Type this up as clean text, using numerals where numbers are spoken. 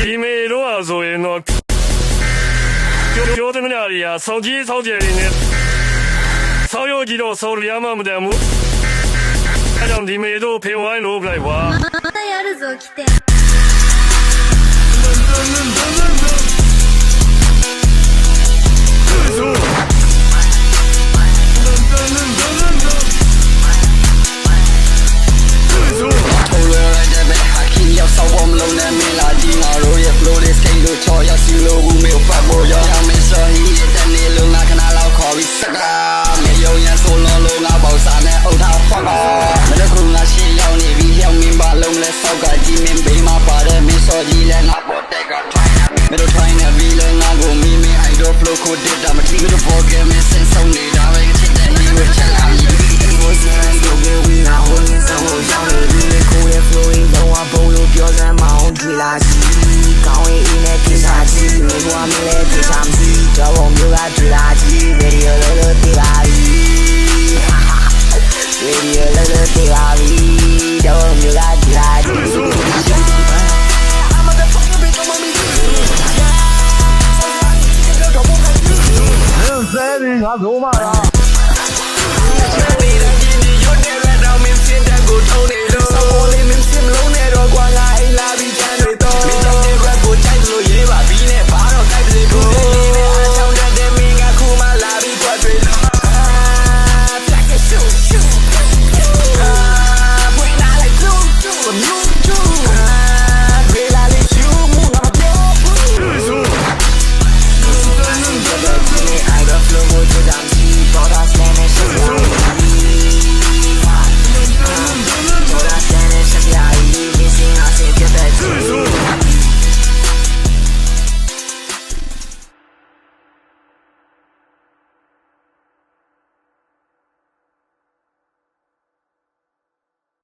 ဒီမေတော့ဆိုရင်တော့ပြောတဲ့နေရာကြီးဆောင်းကြီးဆောင်းကျယ်နေနဲ့ဆောင်းရုံကြီးတော့ဆောင်းရမှမတန်ဘူးအဲကြောင့်ဒီမေတို့ဖေဝိုင်းလို့ပြလိုက်ပါまたやるぞ来てဆောက်ပေါ်မလုံးနဲ့မင်းလာကြီးငါတို့ရဲ့ flow လေး skate လို့ချော်ရစီလို့ဘူးမေဖတ်ဖို့ရောမင်းဆိုဟီးတဲ့နေလုံးငါခဏလောက်ခေါ်ပြီးစကားမေယုံရန်ဆိုလုံးလုံးငါပေါ့စားနဲ့အုတ်ထား fuck off မင်းတို့ကငါရှင်းရောက်နေပြီရောက်မင်းပါလုံးလဲဆောက်ကကြီးမင်းဘေးမှာပါတဲ့မင်းစော်ကြီးလဲငါပေါ်တက်ကထိုင်နေမင်းတို့ထိုင်နေပြီလဲငါကိုမင်းမင်း idol flow ကိုတစ်တာမတိဘူး forget me စင်ဆုံးနေတာပဲချစ်တဲ့ဒီဝချလာပြီ was and go get we now holding so young really cool flowing don't want bowl ပြောစမ်းမအောင်တွေ့လာစီကောင်းရင်အင်းနဲ့ကိစ္စကြီးမင်းကမလဲကိစ္စမရှိတော့ဘုံမျိုးကတွေ့လာကြီး video လို့တေးပါပြီ video လို့တေးပါပြီတော့ဘုံမျိုးကတွေ့လာကြီး